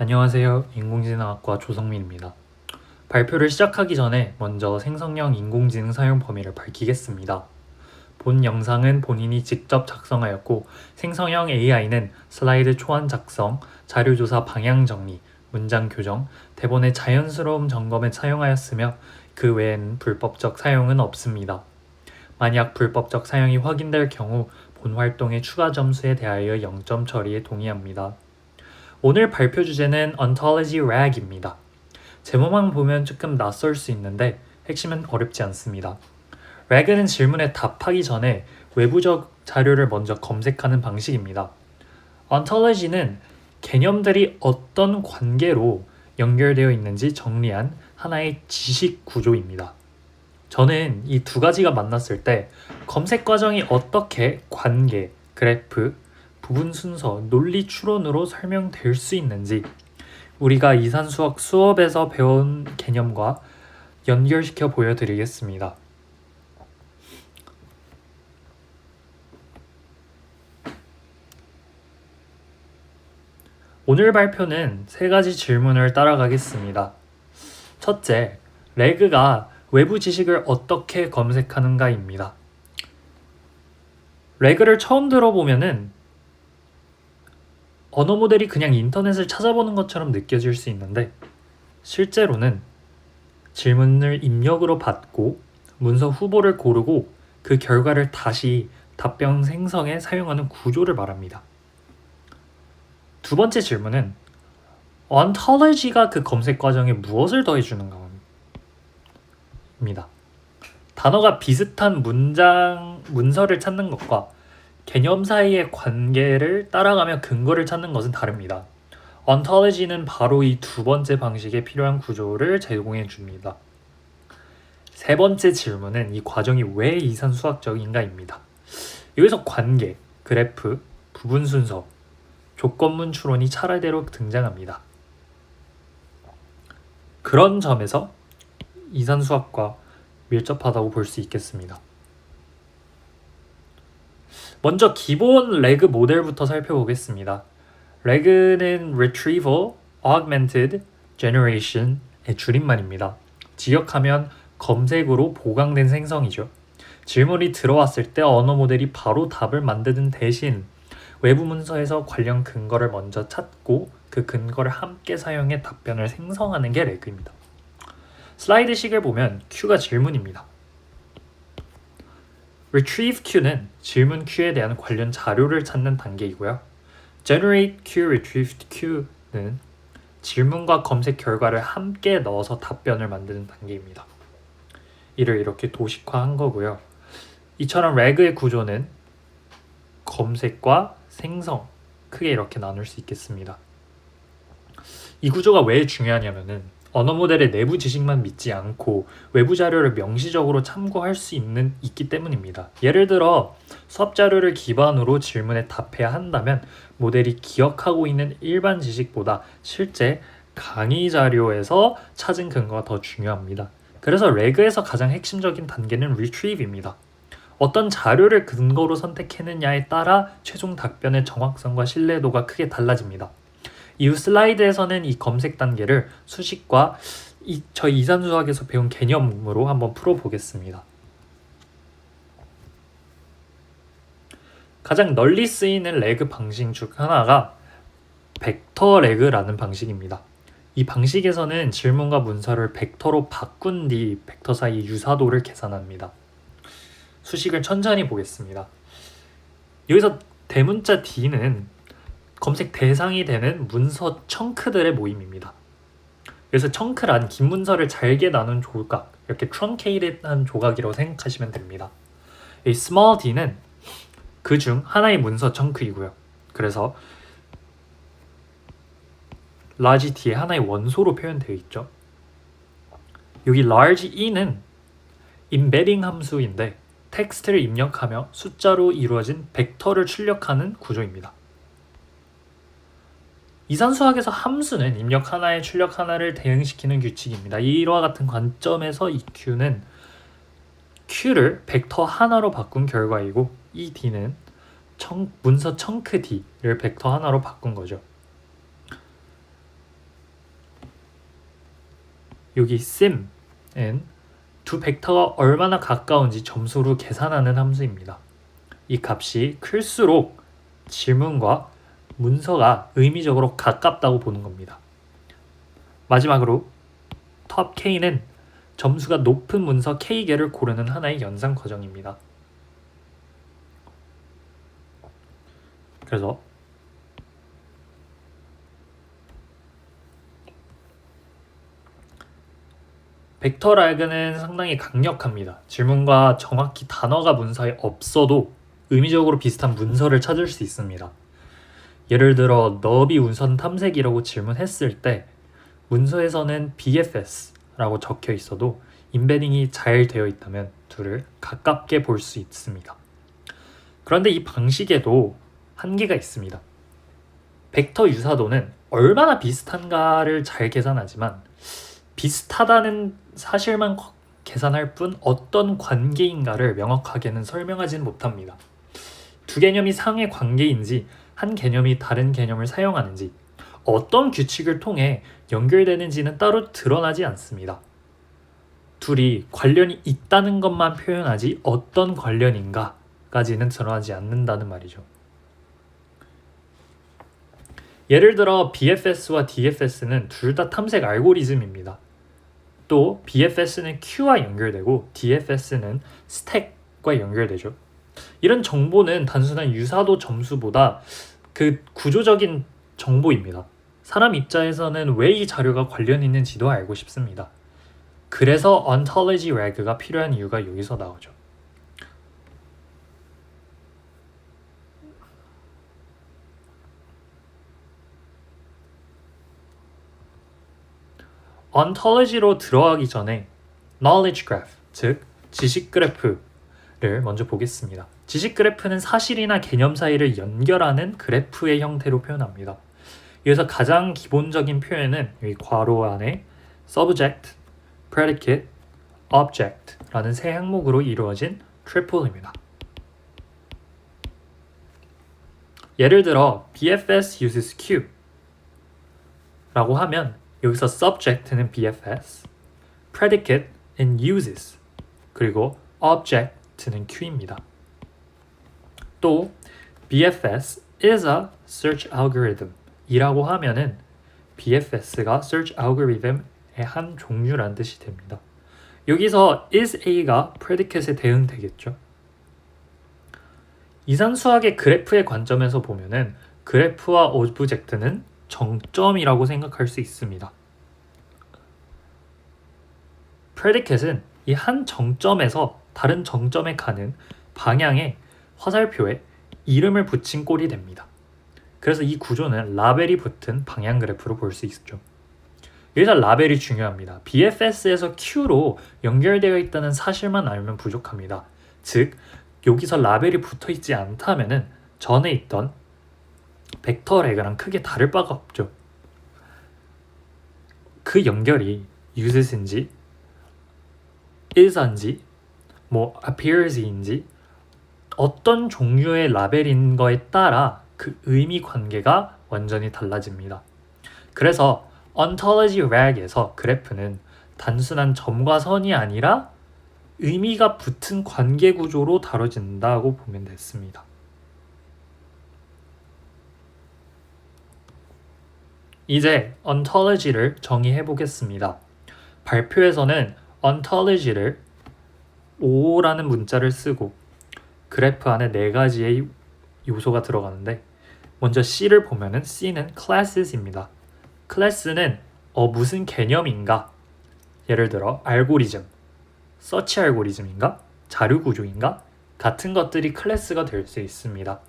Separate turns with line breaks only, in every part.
안녕하세요. 인공지능학과 조성민입니다. 발표를 시작하기 전에 먼저 생성형 인공지능 사용 범위를 밝히겠습니다. 본 영상은 본인이 직접 작성하였고 생성형 AI는 슬라이드 초안 작성, 자료 조사 방향 정리, 문장 교정, 대본의 자연스러움 점검에 사용하였으며 그 외엔 불법적 사용은 없습니다. 만약 불법적 사용이 확인될 경우 본 활동의 추가 점수에 대하여 0점 처리에 동의합니다. 오늘 발표 주제는 Ontology RAG입니다. 제목만 보면 조금 낯설 수 있는데 핵심은 어렵지 않습니다. RAG는 질문에 답하기 전에 외부적 자료를 먼저 검색하는 방식입니다. Ontology는 개념들이 어떤 관계로 연결되어 있는지 정리한 하나의 지식 구조입니다. 저는 이 두 가지가 만났을 때 검색 과정이 어떻게 관계, 그래프, 부분 순서, 논리 추론으로 설명될 수 있는지 우리가 이산수학 수업에서 배운 개념과 연결시켜 보여드리겠습니다. 오늘 발표는 세 가지 질문을 따라가겠습니다. 첫째, 레그가 외부 지식을 어떻게 검색하는가입니다. 레그를 처음 들어보면은 언어 모델이 그냥 인터넷을 찾아보는 것처럼 느껴질 수 있는데 실제로는 질문을 입력으로 받고 문서 후보를 고르고 그 결과를 다시 답변 생성에 사용하는 구조를 말합니다. 두 번째 질문은 ontology가 그 검색 과정에 무엇을 더해주는가입니다. 단어가 비슷한 문서를 찾는 것과 개념 사이의 관계를 따라가며 근거를 찾는 것은 다릅니다. ontology는 바로 이 두 번째 방식에 필요한 구조를 제공해 줍니다. 세 번째 질문은 이 과정이 왜 이산수학적인가입니다. 여기서 관계, 그래프, 부분 순서, 조건문 추론이 차례대로 등장합니다. 그런 점에서 이산수학과 밀접하다고 볼 수 있겠습니다. 먼저 기본 레그 모델부터 살펴보겠습니다. 레그는 Retrieval Augmented Generation의 줄임말입니다. 직역하면 검색으로 보강된 생성이죠. 질문이 들어왔을 때 언어 모델이 바로 답을 만드는 대신 외부 문서에서 관련 근거를 먼저 찾고 그 근거를 함께 사용해 답변을 생성하는 게 레그입니다. 슬라이드식을 보면 Q가 질문입니다. Retrieve Q는 질문 Q에 대한 관련 자료를 찾는 단계이고요. Generate Q, Retrieve Q는 질문과 검색 결과를 함께 넣어서 답변을 만드는 단계입니다. 이를 이렇게 도식화한 거고요. 이처럼 레그의 구조는 검색과 생성, 크게 이렇게 나눌 수 있겠습니다. 이 구조가 왜 중요하냐면은 언어 모델의 내부 지식만 믿지 않고 외부 자료를 명시적으로 참고할 수 있기 때문입니다. 예를 들어 수업 자료를 기반으로 질문에 답해야 한다면 모델이 기억하고 있는 일반 지식보다 실제 강의 자료에서 찾은 근거가 더 중요합니다. 그래서 레그에서 가장 핵심적인 단계는 retrieve입니다. 어떤 자료를 근거로 선택했느냐에 따라 최종 답변의 정확성과 신뢰도가 크게 달라집니다. 이후 슬라이드에서는 이 검색 단계를 수식과 저희 이산수학에서 배운 개념으로 한번 풀어보겠습니다. 가장 널리 쓰이는 레그 방식 중 하나가 벡터 레그라는 방식입니다. 이 방식에서는 질문과 문서를 벡터로 바꾼 뒤 벡터 사이의 유사도를 계산합니다. 수식을 천천히 보겠습니다. 여기서 대문자 D는 검색 대상이 되는 문서 청크들의 모임입니다. 그래서 청크란 긴 문서를 잘게 나눈 조각, 이렇게 truncated한 조각이라고 생각하시면 됩니다. 이 small d는 그 중 하나의 문서 청크이고요. 그래서 large d의 하나의 원소로 표현되어 있죠. 여기 large e는 embedding 함수인데 텍스트를 입력하며 숫자로 이루어진 벡터를 출력하는 구조입니다. 이산수학에서 함수는 입력 하나에 출력 하나를 대응시키는 규칙입니다. 이와 같은 관점에서 이 Q는 Q를 벡터 하나로 바꾼 결과이고 이 D는 문서 청크 D를 벡터 하나로 바꾼 거죠. 여기 sim은 두 벡터가 얼마나 가까운지 점수로 계산하는 함수입니다. 이 값이 클수록 질문과 문서가 의미적으로 가깝다고 보는 겁니다. 마지막으로 top k는 점수가 높은 문서 k개를 고르는 하나의 연산 과정입니다. 그래서 벡터 라그는 상당히 강력합니다. 질문과 정확히 단어가 문서에 없어도 의미적으로 비슷한 문서를 찾을 수 있습니다. 예를 들어 너비 우선 탐색이라고 질문했을 때 문서에서는 BFS라고 적혀 있어도 인베딩이 잘 되어 있다면 둘을 가깝게 볼 수 있습니다. 그런데 이 방식에도 한계가 있습니다. 벡터 유사도는 얼마나 비슷한가를 잘 계산하지만 비슷하다는 사실만 계산할 뿐 어떤 관계인가를 명확하게는 설명하지는 못합니다. 두 개념이 상해 관계인지 한 개념이 다른 개념을 사용하는지 어떤 규칙을 통해 연결되는지는 따로 드러나지 않습니다. 둘이 관련이 있다는 것만 표현하지 어떤 관련인가까지는 드러나지 않는다는 말이죠. 예를 들어 BFS와 DFS는 둘 다 탐색 알고리즘입니다. 또 BFS는 Q와 연결되고 DFS는 스택과 연결되죠. 이런 정보는 단순한 유사도 점수보다 그 구조적인 정보입니다. 사람 입장에서는 왜 이 자료가 관련 있는지도 알고 싶습니다. 그래서 ontology rag가 필요한 이유가 여기서 나오죠. ontology로 들어가기 전에 knowledge graph, 즉 지식 그래프를 먼저 보겠습니다. 지식 그래프는 사실이나 개념 사이를 연결하는 그래프의 형태로 표현합니다. 여기서 가장 기본적인 표현은 여기 괄호 안에 subject, predicate, object라는 세 항목으로 이루어진 트리플입니다. 예를 들어 BFS uses Q 라고 하면 여기서 subject는 BFS, predicate는 uses, 그리고 object는 Q입니다. 또 BFS is a search algorithm 이라고 하면은 BFS가 search algorithm의 한 종류란 뜻이 됩니다. 여기서 is A가 predicate에 대응되겠죠. 이산수학의 그래프의 관점에서 보면은 그래프와 오브젝트는 정점이라고 생각할 수 있습니다. predicate은 이 한 정점에서 다른 정점에 가는 방향의 화살표에 이름을 붙인 꼴이 됩니다. 그래서 이 구조는 라벨이 붙은 방향 그래프로 볼 수 있죠. 여기서 라벨이 중요합니다. BFS에서 Q로 연결되어 있다는 사실만 알면 부족합니다. 즉 여기서 라벨이 붙어 있지 않다면은 전에 있던 벡터 레그랑 크게 다를 바가 없죠. 그 연결이 uses인지 is인지 appears인지 어떤 종류의 라벨인 거에 따라 그 의미 관계가 완전히 달라집니다. 그래서 ontology rag에서 그래프는 단순한 점과 선이 아니라 의미가 붙은 관계 구조로 다뤄진다고 보면 됐습니다. 이제 ontology를 정의해 보겠습니다. 발표에서는 ontology를 O라는 문자를 쓰고 그래프 안에 네 가지의 요소가 들어가는데 먼저 C를 보면은 C는 classes입니다. class는 무슨 개념인가? 예를 들어 알고리즘, 서치 알고리즘인가? 자료 구조인가? 같은 것들이 클래스가 될 수 있습니다.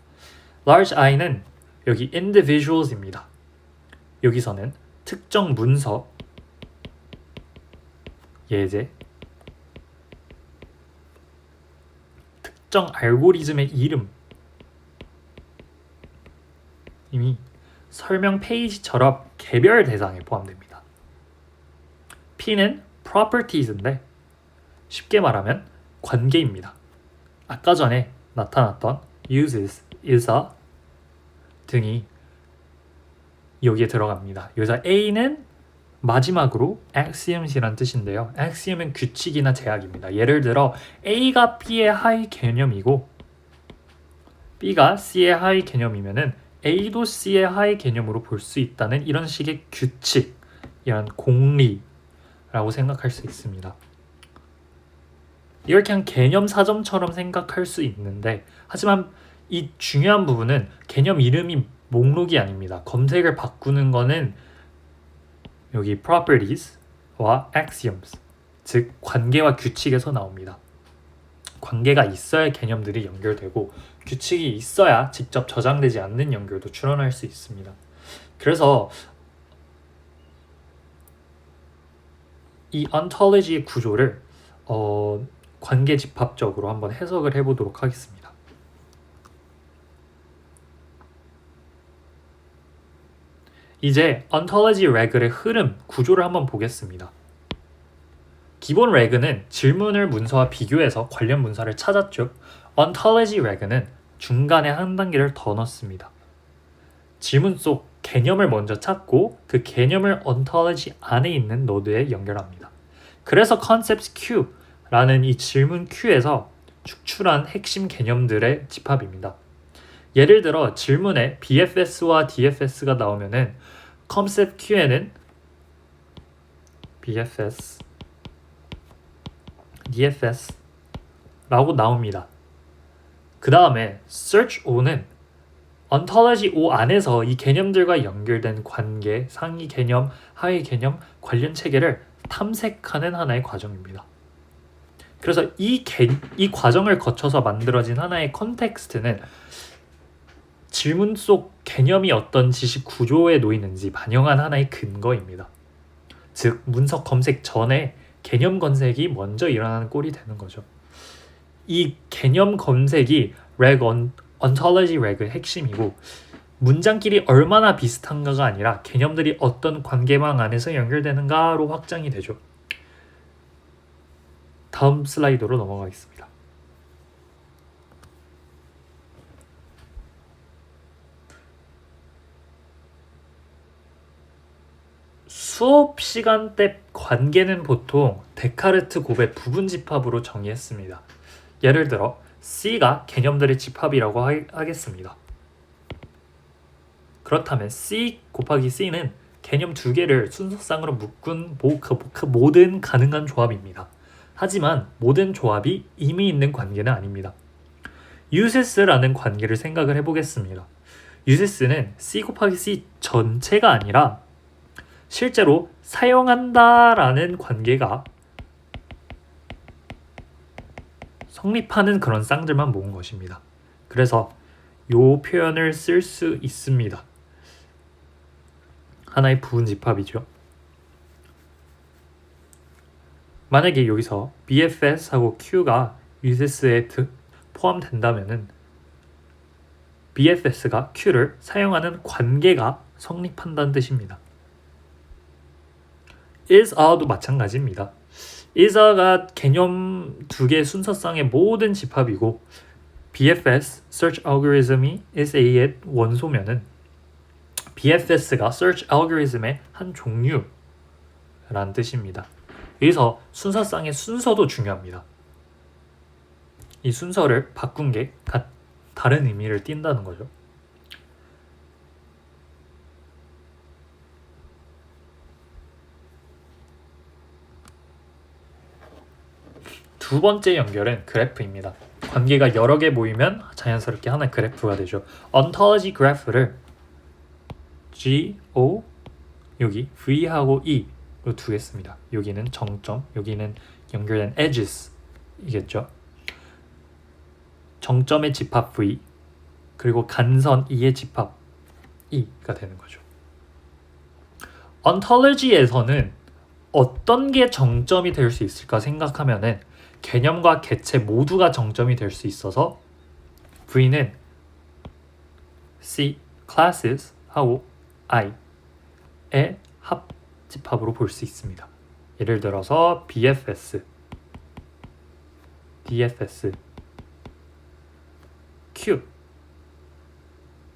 large I는 여기 individuals입니다. 여기서는 특정 문서, 예제, 특정 알고리즘의 이름, 이미 설명 페이지처럼 개별 대상에 포함됩니다. P는 properties인데 쉽게 말하면 관계입니다. 아까 전에 나타났던 uses, is a 등이 여기에 들어갑니다. 여기서 A는 마지막으로 axioms이란 뜻인데요. axiom은 규칙이나 제약입니다. 예를 들어 A가 B의 하위 개념이고 B가 C의 하위 개념이면은 A도 C의 하위 개념으로 볼 수 있다는 이런 식의 규칙, 이런 공리라고 생각할 수 있습니다. 이걸 그냥 개념 사점처럼 생각할 수 있는데 하지만 이 중요한 부분은 개념 이름이 목록이 아닙니다. 검색을 바꾸는 거는 여기 properties와 axioms, 즉 관계와 규칙에서 나옵니다. 관계가 있어야 개념들이 연결되고 규칙이 있어야 직접 저장되지 않는 연결도 출현할 수 있습니다. 그래서 이 ontology의 구조를 관계 집합적으로 한번 해석을 해보도록 하겠습니다. 이제 ontology reg의 흐름, 구조를 한번 보겠습니다. 기본 reg는 질문을 문서와 비교해서 관련 문서를 찾았죠. ontology reg는 중간에 한 단계를 더 넣습니다. 질문 속 개념을 먼저 찾고 그 개념을 ontology 안에 있는 노드에 연결합니다. 그래서 concepts queue라는 이 질문 큐에서 축출한 핵심 개념들의 집합입니다. 예를 들어 질문에 BFS와 DFS가 나오면은 concept queue에는 BFS, DFS라고 나옵니다. 그 다음에 search O는 ontology O 안에서 이 개념들과 연결된 관계, 상위 개념, 하위 개념, 관련 체계를 탐색하는 하나의 과정입니다. 그래서 이 과정을 거쳐서 만들어진 하나의 컨텍스트는 질문 속 개념이 어떤 지식 구조에 놓이는지 반영한 하나의 근거입니다. 즉 문서 검색 전에 개념 검색이 먼저 일어나는 꼴이 되는 거죠. 이 개념 검색이 ontology reg의 핵심이고 문장끼리 얼마나 비슷한가가 아니라 개념들이 어떤 관계망 안에서 연결되는가로 확장이 되죠. 다음 슬라이드로 넘어가겠습니다. 수업 시간 때 관계는 보통 데카르트 곱의 부분 집합으로 정의했습니다. 예를 들어 C가 개념들의 집합이라고 하겠습니다. 그렇다면 C 곱하기 C는 개념 두 개를 순서상으로 묶은 모든 가능한 조합입니다. 하지만 모든 조합이 이미 있는 관계는 아닙니다. USES라는 관계를 생각을 해보겠습니다. USES는 C 곱하기 C 전체가 아니라 실제로 사용한다라는 관계가 성립하는 그런 쌍들만 모은 것입니다. 그래서 이 표현을 쓸 수 있습니다. 하나의 부분 집합이죠. 만약에 여기서 BFS하고 Q가 USES에 포함된다면은 BFS가 Q를 사용하는 관계가 성립한다는 뜻입니다. is아도 마찬가지입니다. is가 개념 두 개의 순서상의 모든 집합이고 BFS, search algorithm이 isA의 원소면은 BFS가 search algorithm의 한 종류라는 뜻입니다. 여기서 순서상의 순서도 중요합니다. 이 순서를 바꾼 게 다른 의미를 띈다는 거죠. 두 번째 연결은 그래프입니다. 관계가 여러 개 모이면 자연스럽게 하나의 그래프가 되죠. ontology 그래프를 G, O, 여기 V하고 E로 두겠습니다. 여기는 정점, 여기는 연결된 edges이겠죠. 정점의 집합 V, 그리고 간선 E의 집합 E가 되는 거죠. ontology에서는 어떤 게 정점이 될 수 있을까 생각하면은 개념과 개체 모두가 정점이 될 수 있어서 V는 C, classes 하고 I의 합집합으로 볼 수 있습니다. 예를 들어서 BFS, DFS, Q,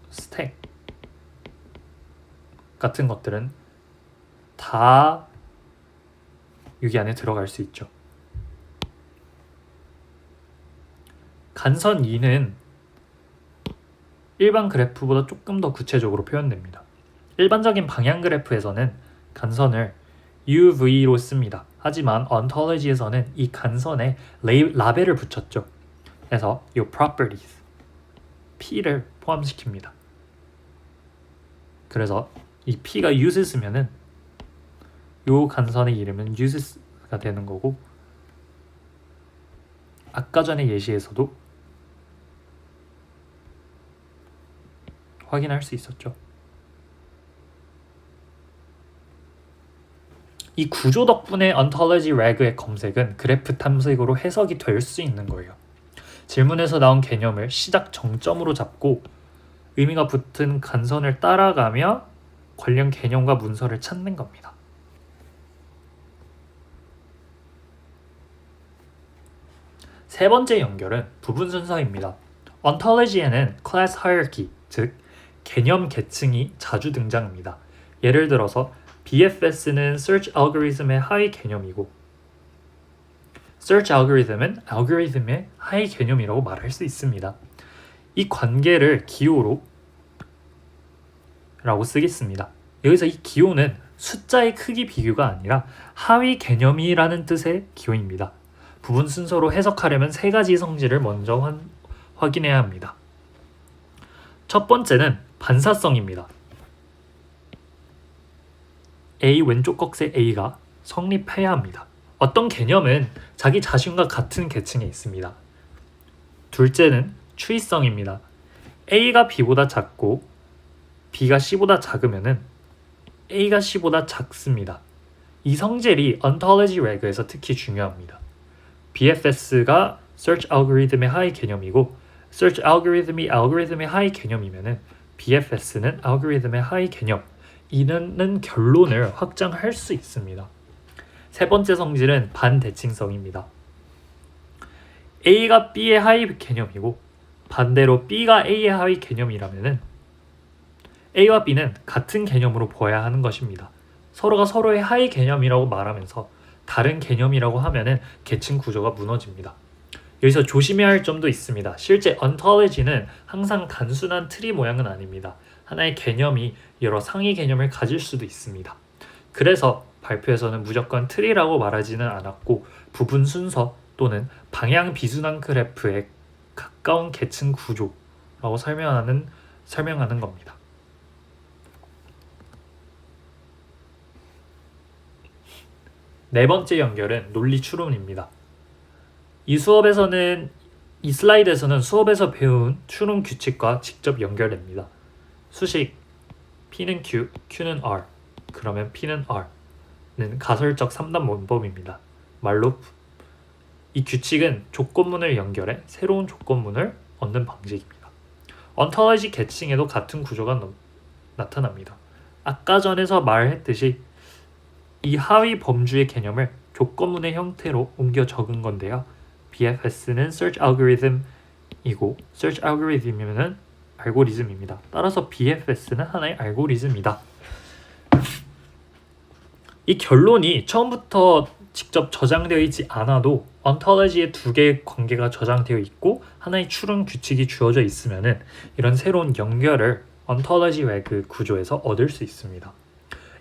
스택 같은 것들은 다 여기 안에 들어갈 수 있죠. 간선 2는 일반 그래프보다 조금 더 구체적으로 표현됩니다. 일반적인 방향 그래프에서는 간선을 UV로 씁니다. 하지만 ontology에서는 이 간선에 라벨을 붙였죠. 그래서 이 properties, P를 포함시킵니다. 그래서 이 P가 use 쓰면은 이 간선의 이름은 use가 되는 거고, 아까 전에 예시에서도 확인할 수 있었죠. 이 구조 덕분에 ontology reg의 검색은 그래프 탐색으로 해석이 될 수 있는 거예요. 질문에서 나온 개념을 시작 정점으로 잡고 의미가 붙은 간선을 따라가며 관련 개념과 문서를 찾는 겁니다. 세 번째 연결은 부분 순서입니다. ontology에는 class hierarchy, 즉 개념 계층이 자주 등장합니다. 예를 들어서 BFS는 search algorithm의 하위 개념이고 search algorithm은 알고리즘의 하위 개념이라고 말할 수 있습니다. 이 관계를 기호로 라고 쓰겠습니다. 여기서 이 기호는 숫자의 크기 비교가 아니라 하위 개념이라는 뜻의 기호입니다. 부분 순서로 해석하려면 세 가지 성질을 먼저 확인해야 합니다. 첫 번째는 반사성입니다. A 왼쪽 꺽쇠 A가 성립해야 합니다. 어떤 개념은 자기 자신과 같은 계층에 있습니다. 둘째는 추이성입니다. A가 B보다 작고 B가 C보다 작으면 A가 C보다 작습니다. 이 성질이 ontology reg에서 특히 중요합니다. BFS가 search algorithm의 하위 개념이고 search algorithm이 알고리즘의 하위 개념이면 BFS는 알고리즘의 하위 개념, 이는 결론을 확장할 수 있습니다. 세 번째 성질은 반대칭성입니다. A가 B의 하위 개념이고 반대로 B가 A의 하위 개념이라면 A와 B는 같은 개념으로 보아야 하는 것입니다. 서로가 서로의 하위 개념이라고 말하면서 다른 개념이라고 하면은 계층 구조가 무너집니다. 여기서 조심해야 할 점도 있습니다. 실제 ontology는 항상 단순한 트리 모양은 아닙니다. 하나의 개념이 여러 상위 개념을 가질 수도 있습니다. 그래서 발표에서는 무조건 트리라고 말하지는 않았고 부분 순서 또는 방향 비순환 그래프에 가까운 계층 구조라고 설명하는 겁니다. 네 번째 연결은 논리 추론입니다. 이 슬라이드에서는 수업에서 배운 추론 규칙과 직접 연결됩니다. 수식 P는 Q, Q는 R, 그러면 P는 R는 가설적 3단 문법입니다. 말로 이 규칙은 조건문을 연결해 새로운 조건문을 얻는 방식입니다. ontology 계층에도 같은 구조가 나타납니다. 아까 전에서 말했듯이 이 하위 범주의 개념을 조건문의 형태로 옮겨 적은 건데요. BFS는 search algorithm이고 search algorithm이면 알고리즘입니다. 따라서 BFS는 하나의 알고리즘이다. 이 결론이 처음부터 직접 저장되어 있지 않아도 ontology의 두 개의 관계가 저장되어 있고 하나의 추론 규칙이 주어져 있으면 이런 새로운 연결을 ontology reg 구조에서 얻을 수 있습니다.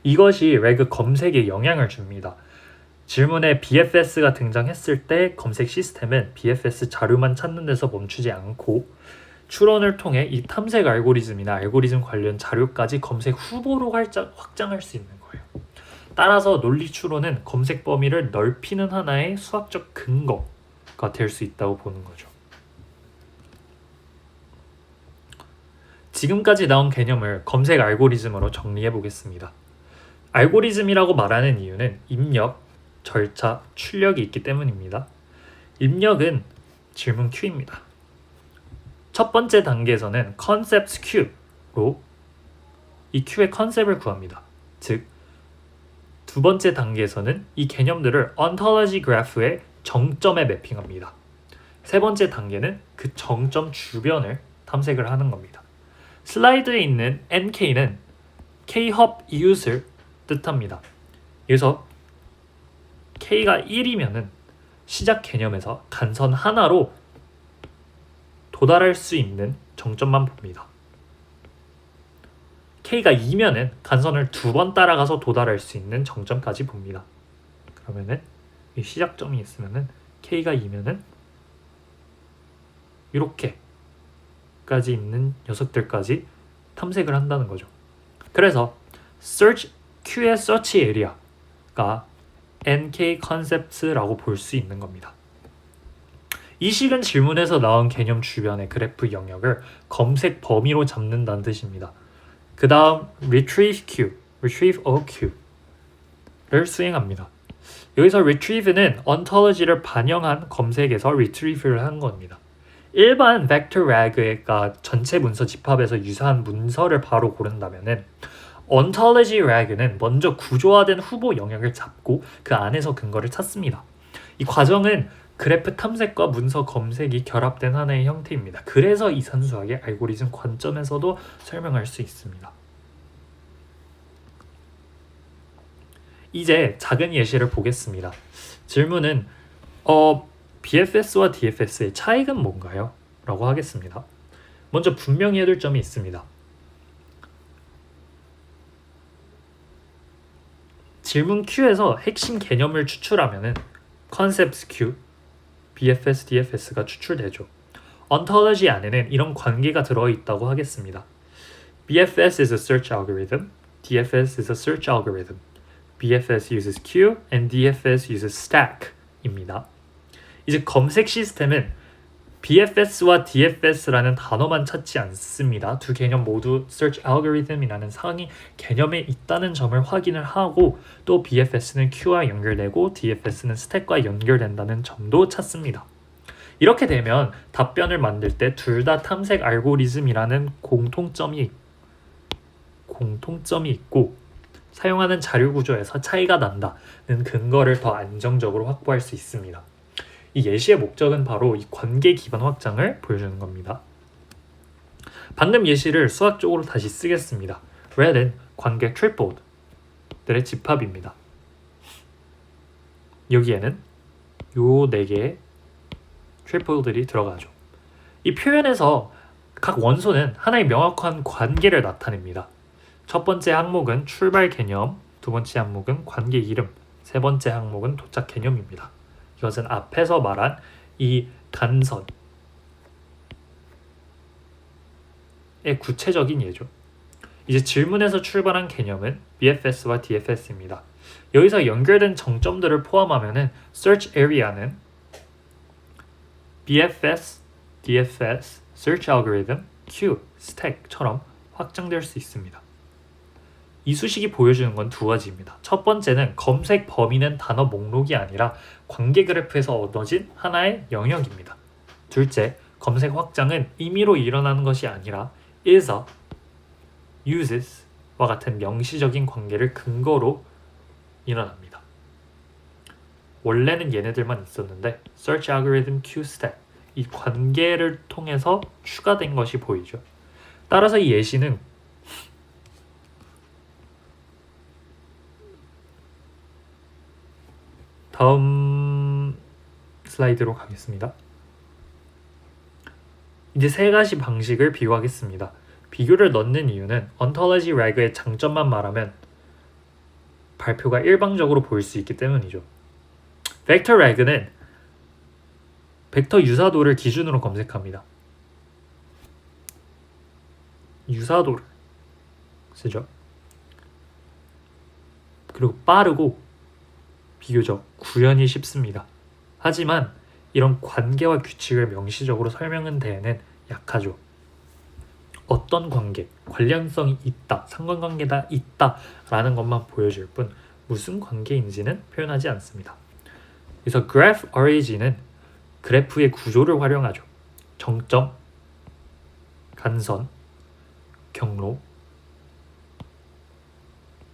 이것이 reg 검색에 영향을 줍니다. 질문에 BFS가 등장했을 때 검색 시스템은 BFS 자료만 찾는 데서 멈추지 않고 추론을 통해 이 탐색 알고리즘이나 알고리즘 관련 자료까지 검색 후보로 확장할 수 있는 거예요. 따라서 논리 추론은 검색 범위를 넓히는 하나의 수학적 근거가 될 수 있다고 보는 거죠. 지금까지 나온 개념을 검색 알고리즘으로 정리해 보겠습니다. 알고리즘이라고 말하는 이유는 입력, 절차, 출력이 있기 때문입니다. 입력은 질문 Q입니다. 첫 번째 단계에서는 concepts Q로 이 Q의 컨셉을 구합니다. 즉, 두 번째 단계에서는 이 개념들을 ontology graph의 정점에 매핑합니다. 세 번째 단계는 그 정점 주변을 탐색을 하는 겁니다. 슬라이드에 있는 NK는 K-hop 이웃을 뜻합니다. 여기서 K가 1이면은 시작 개념에서 간선 하나로 도달할 수 있는 정점만 봅니다. K가 2면은 간선을 2번 따라가서 도달할 수 있는 정점까지 봅니다. 그러면은 이 시작점이 있으면은 K가 2면은 이렇게까지 있는 녀석들까지 탐색을 한다는 거죠. 그래서 search Q의 search area가 NK concepts라고 볼 수 있는 겁니다. 이 식은 질문에서 나온 개념 주변의 그래프 영역을 검색 범위로 잡는다는 뜻입니다. 그 다음 retrieve Q, retrieve OQ를 수행합니다. 여기서 retrieve는 ontology를 반영한 검색에서 retrieve를 한 겁니다. 일반 vector rag가 전체 문서 집합에서 유사한 문서를 바로 고른다면은 ontology rag는 먼저 구조화된 후보 영역을 잡고 그 안에서 근거를 찾습니다. 이 과정은 그래프 탐색과 문서 검색이 결합된 하나의 형태입니다. 그래서 이 산수학의 알고리즘 관점에서도 설명할 수 있습니다. 이제 작은 예시를 보겠습니다. 질문은 BFS와 DFS의 차이는 뭔가요? 라고 하겠습니다. 먼저 분명히 해둘 점이 있습니다. 질문 Q에서 핵심 개념을 추출하면은 concepts Q, BFS, DFS가 추출되죠. ontology 안에는 이런 관계가 들어있다고 하겠습니다. BFS is a search algorithm, DFS is a search algorithm. BFS uses Q and DFS uses stack입니다. 이제 검색 시스템은 BFS와 DFS라는 단어만 찾지 않습니다. 두 개념 모두 search algorithm이라는 상위 개념에 있다는 점을 확인을 하고 또 BFS는 Q와 연결되고 DFS는 stack과 연결된다는 점도 찾습니다. 이렇게 되면 답변을 만들 때 둘 다 탐색 알고리즘이라는 공통점이 있고 사용하는 자료 구조에서 차이가 난다는 근거를 더 안정적으로 확보할 수 있습니다. 이 예시의 목적은 바로 이 관계 기반 확장을 보여주는 겁니다. 방금 예시를 수학적으로 다시 쓰겠습니다. red은 관계 tripled들의 집합입니다. 여기에는 요 4개의 triple들이 들어가죠. 이 표현에서 각 원소는 하나의 명확한 관계를 나타냅니다. 첫 번째 항목은 출발 개념, 두 번째 항목은 관계 이름, 세 번째 항목은 도착 개념입니다. 이것은 앞에서 말한 이 간선의 구체적인 예죠. 이제 질문에서 출발한 개념은 BFS와 DFS입니다. 여기서 연결된 정점들을 포함하면 search area는 BFS, DFS, search algorithm, Q, stack처럼 확장될 수 있습니다. 이 수식이 보여주는 건 두 가지입니다. 첫 번째는 검색 범위는 단어 목록이 아니라 관계 그래프에서 얻어진 하나의 영역입니다. 둘째, 검색 확장은 임의로 일어나는 것이 아니라 is, uses와 같은 명시적인 관계를 근거로 일어납니다. 원래는 얘네들만 있었는데 search algorithm, Q, stack 이 관계를 통해서 추가된 것이 보이죠. 따라서 이 예시는 다음 슬라이드로 가겠습니다. 이제 세 가지 방식을 비교하겠습니다. 비교를 넣는 이유는 ontology rag의 장점만 말하면 발표가 일방적으로 보일 수 있기 때문이죠. vector rag는 벡터 유사도를 기준으로 검색합니다. 유사도를 쓰죠. 그리고 빠르고 비교적 구현이 쉽습니다. 하지만 이런 관계와 규칙을 명시적으로 설명한 데에는 약하죠. 어떤 관계, 관련성이 있다, 상관관계가 있다 라는 것만 보여줄 뿐 무슨 관계인지는 표현하지 않습니다. 그래서 graph orig인은 그래프의 구조를 활용하죠. 정점, 간선, 경로,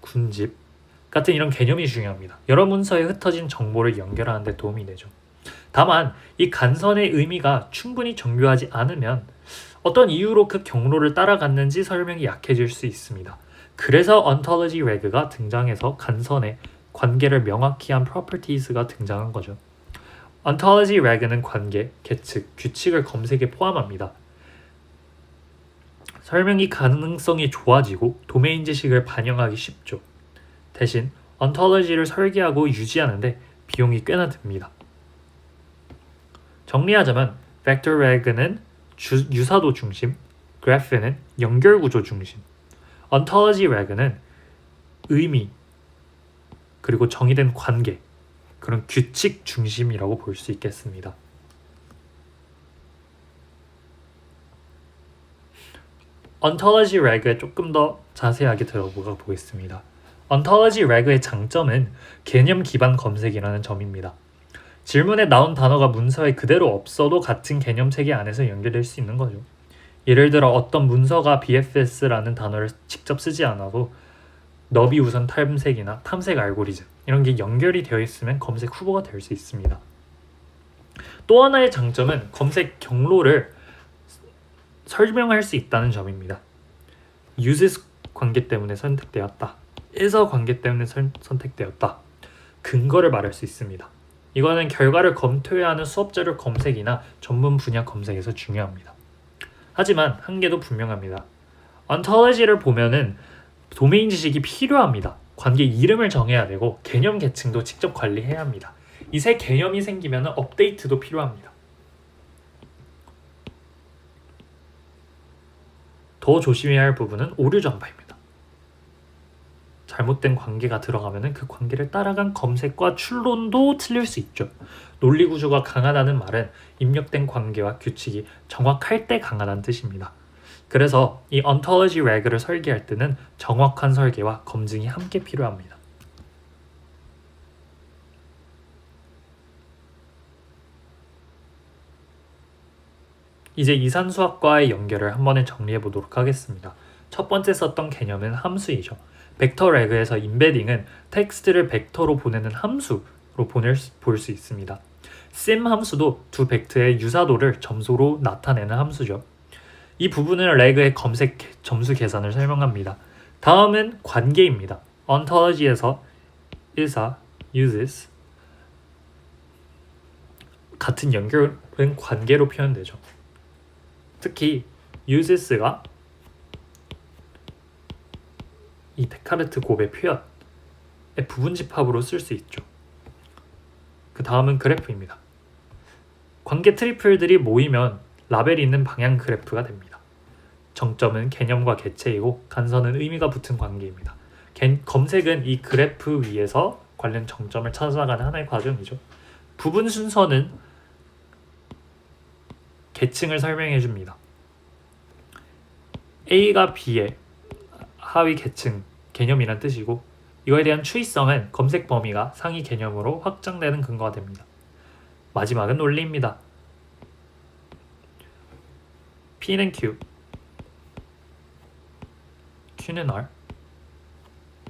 군집 같은 이런 개념이 중요합니다. 여러 문서에 흩어진 정보를 연결하는 데 도움이 되죠. 다만 이 간선의 의미가 충분히 정교하지 않으면 어떤 이유로 그 경로를 따라갔는지 설명이 약해질 수 있습니다. 그래서 ontology rag가 등장해서 간선의 관계를 명확히 한 properties가 등장한 거죠. ontology reg는 관계, 계측, 규칙을 검색에 포함합니다. 설명이 가능성이 좋아지고 도메인 지식을 반영하기 쉽죠. 대신 ontology를 설계하고 유지하는데 비용이 꽤나 듭니다. 정리하자면 vector reg는 유사도 중심, graph는 연결구조 중심, ontology reg는 의미, 그리고 정의된 관계, 그런 규칙 중심이라고 볼 수 있겠습니다. ontology reg에 조금 더 자세하게 들어보가 보겠습니다. ontology reg의 장점은 개념 기반 검색이라는 점입니다. 질문에 나온 단어가 문서에 그대로 없어도 같은 개념 체계 안에서 연결될 수 있는 거죠. 예를 들어 어떤 문서가 BFS라는 단어를 직접 쓰지 않아도 너비 우선 탐색이나 탐색 알고리즘 이런 게 연결이 되어 있으면 검색 후보가 될 수 있습니다. 또 하나의 장점은 검색 경로를 설명할 수 있다는 점입니다. uses 관계 때문에 선택되었다. is 관계 때문에 선택되었다. 근거를 말할 수 있습니다. 이거는 결과를 검토해야 하는 수업 자료 검색이나 전문 분야 검색에서 중요합니다. 하지만 한계도 분명합니다. ontology를 보면은 도메인 지식이 필요합니다. 관계 이름을 정해야 되고 개념 계층도 직접 관리해야 합니다. 이 새 개념이 생기면 업데이트도 필요합니다. 더 조심해야 할 부분은 오류 전파입니다. 잘못된 관계가 들어가면 그 관계를 따라간 검색과 추론도 틀릴 수 있죠. 논리 구조가 강하다는 말은 입력된 관계와 규칙이 정확할 때 강하다는 뜻입니다. 그래서 이 ontology reg를 설계할 때는 정확한 설계와 검증이 함께 필요합니다. 이제 이산수학과의 연결을 한 번에 정리해 보도록 하겠습니다. 첫 번째 썼던 개념은 함수이죠. 벡터 레그에서 임베딩은 텍스트를 벡터로 보내는 함수로 볼 수 있습니다. sim 함수도 두 벡터의 유사도를 점수로 나타내는 함수죠. 이 부분은 레그의 검색 점수 계산을 설명합니다. 다음은 관계입니다. ontology에서 is와 uses 같은 연결은 관계로 표현되죠. 특히 uses가 이 데카르트 곱의 표현의 부분 집합으로 쓸 수 있죠. 그 다음은 그래프입니다. 관계 트리플들이 모이면 라벨이 있는 방향 그래프가 됩니다. 정점은 개념과 개체이고 간선은 의미가 붙은 관계입니다. 검색은 이 그래프 위에서 관련 정점을 찾아가는 하나의 과정이죠. 부분 순서는 계층을 설명해 줍니다. A가 B의 하위 계층 개념이란 뜻이고 이거에 대한 추이성은 검색 범위가 상위 개념으로 확장되는 근거가 됩니다. 마지막은 논리입니다. P는 Q, Q는 R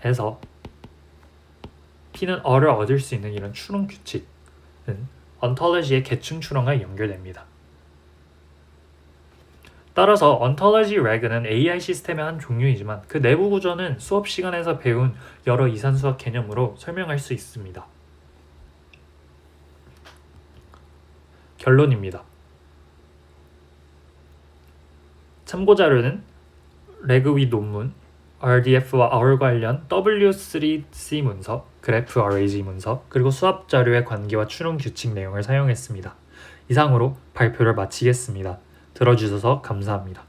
에서 P는 R을 얻을 수 있는 이런 추론 규칙은 ontology의 계층 추론과 연결됩니다. 따라서 ontology reg는 AI 시스템의 한 종류이지만 그 내부 구조는 수업 시간에서 배운 여러 이산수학 개념으로 설명할 수 있습니다. 결론입니다. 참고자료는 레그 위 논문, RDF와 R 관련 W3C 문서, 그래프 RAG 문서, 그리고 수업 자료의 관계와 추론 규칙 내용을 사용했습니다. 이상으로 발표를 마치겠습니다. 들어주셔서 감사합니다.